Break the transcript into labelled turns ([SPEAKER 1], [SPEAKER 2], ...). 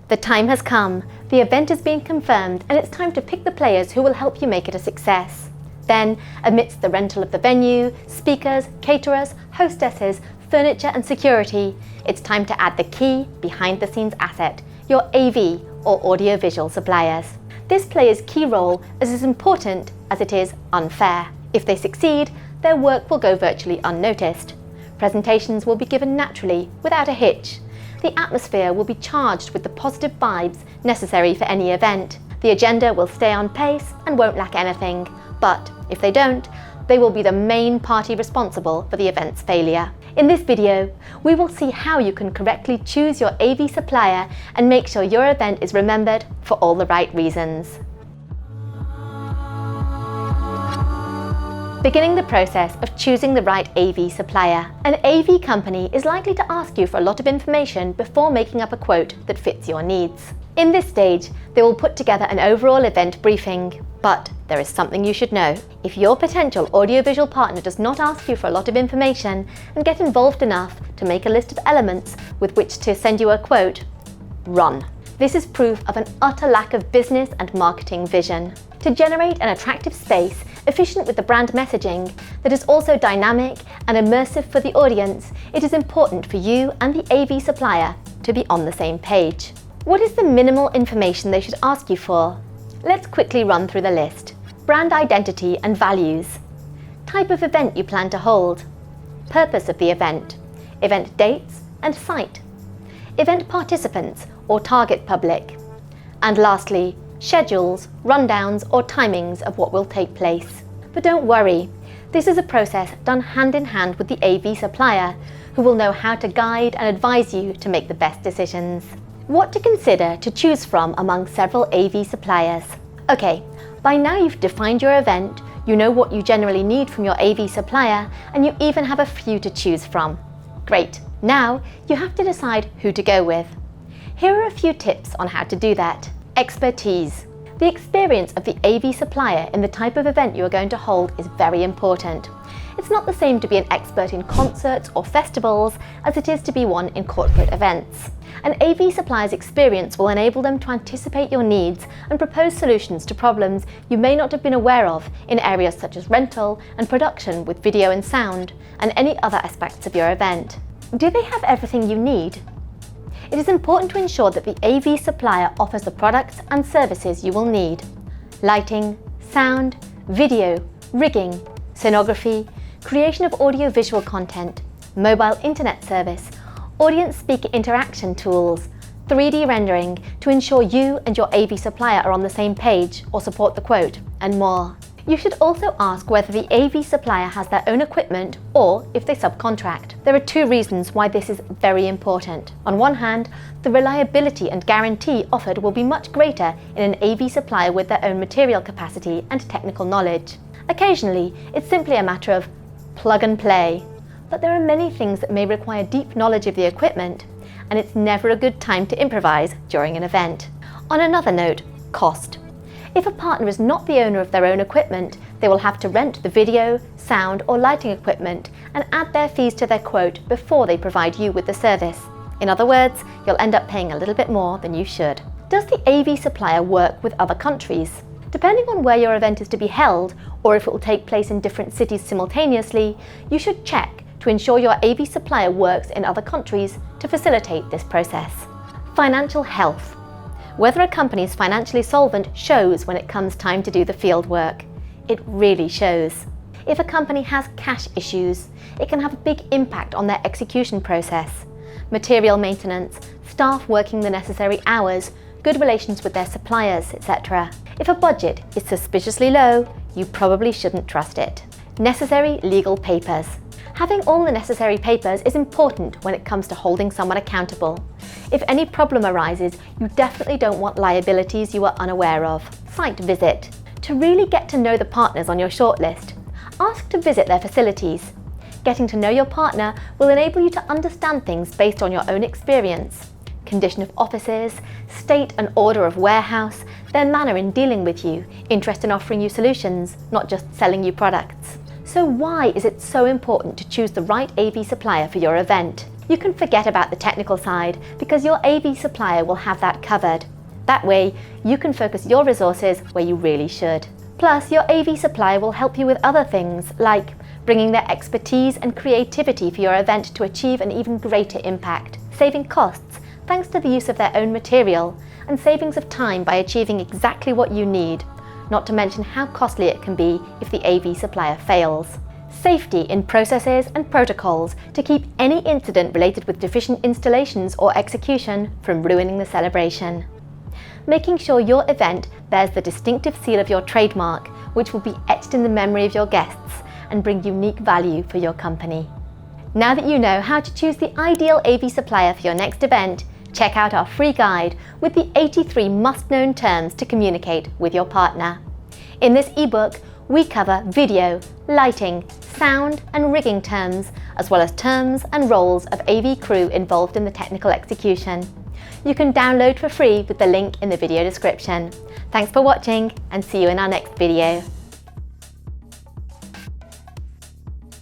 [SPEAKER 1] The time has come, the event has been confirmed, and it's time to pick the players who will help you make it a success. Then, amidst the rental of the venue, speakers, caterers, hostesses, furniture and security, it's time to add the key behind-the-scenes asset, your AV or audiovisual suppliers. This player's key role is as important as it is unfair. If they succeed, their work will go virtually unnoticed. Presentations will be given naturally, without a hitch. The atmosphere will be charged with the positive vibes necessary for any event. The agenda will stay on pace and won't lack anything. But if they don't, they will be the main party responsible for the event's failure. In this video, we will see how you can correctly choose your AV supplier and make sure your event is remembered for all the right reasons. Beginning the process of choosing the right AV supplier. An AV company is likely to ask you for a lot of information before making up a quote that fits your needs. In this stage, they will put together an overall event briefing. But there is something you should know. If your potential audiovisual partner does not ask you for a lot of information and get involved enough to make a list of elements with which to send you a quote, run. This is proof of an utter lack of business and marketing vision. To generate an attractive space, efficient with the brand messaging, that is also dynamic and immersive for the audience, it is important for you and the AV supplier to be on the same page. What is the minimal information they should ask you for? Let's quickly run through the list. Brand identity and values. Type of event you plan to hold. Purpose of the event. Event dates and site. Event participants or target public. And lastly, schedules, rundowns or timings of what will take place. But don't worry, this is a process done hand in hand with the AV supplier, who will know how to guide and advise you to make the best decisions. What to consider to choose from among several AV suppliers. Okay, by now you've defined your event, you know what you generally need from your AV supplier, and you even have a few to choose from. Great, now you have to decide who to go with. Here are a few tips on how to do that. Expertise. The experience of the AV supplier in the type of event you are going to hold is very important. It's not the same to be an expert in concerts or festivals as it is to be one in corporate events. An AV supplier's experience will enable them to anticipate your needs and propose solutions to problems you may not have been aware of in areas such as rental and production with video and sound, and any other aspects of your event. Do they have everything you need? It is important to ensure that the AV supplier offers the products and services you will need. Lighting, sound, video, rigging, scenography, creation of audio-visual content, mobile internet service, audience speaker interaction tools, 3D rendering to ensure you and your AV supplier are on the same page or support the quote, and more. You should also ask whether the AV supplier has their own equipment or if they subcontract. There are two reasons why this is very important. On one hand, the reliability and guarantee offered will be much greater in an AV supplier with their own material capacity and technical knowledge. Occasionally, it's simply a matter of plug and play. But there are many things that may require deep knowledge of the equipment, and it's never a good time to improvise during an event. On another note, cost. If a partner is not the owner of their own equipment, they will have to rent the video, sound or lighting equipment and add their fees to their quote before they provide you with the service. In other words, you'll end up paying a little bit more than you should. Does the AV supplier work with other countries? Depending on where your event is to be held, or if it will take place in different cities simultaneously, you should check to ensure your AV supplier works in other countries to facilitate this process. Financial health. Whether a company is financially solvent shows when it comes time to do the field work. It really shows. If a company has cash issues, it can have a big impact on their execution process. Material maintenance, staff working the necessary hours, good relations with their suppliers, etc. If a budget is suspiciously low, you probably shouldn't trust it. Necessary legal papers. Having all the necessary papers is important when it comes to holding someone accountable. If any problem arises, you definitely don't want liabilities you are unaware of. Site visit. To really get to know the partners on your shortlist, ask to visit their facilities. Getting to know your partner will enable you to understand things based on your own experience. Condition of offices, state and order of warehouse, their manner in dealing with you, interest in offering you solutions, not just selling you products. So why is it so important to choose the right AV supplier for your event? you can forget about the technical side because your AV supplier will have that covered. That way, you can focus your resources where you really should. Plus, your AV supplier will help you with other things, like bringing their expertise and creativity for your event to achieve an even greater impact, saving costs thanks to the use of their own material, and savings of time by achieving exactly what you need, not to mention how costly it can be if the AV supplier fails. Safety in processes and protocols to keep any incident related with deficient installations or execution from ruining the celebration. Making sure your event bears the distinctive seal of your trademark, which will be etched in the memory of your guests and bring unique value for your company. Now that you know how to choose the ideal AV supplier for your next event, check out our free guide with the 83 must-known terms to communicate with your partner. In this ebook, we cover video, lighting, sound and rigging terms, as well as terms and roles of AV crew involved in the technical execution. You can download for free with the link in the video description. Thanks for watching and see you in our next video.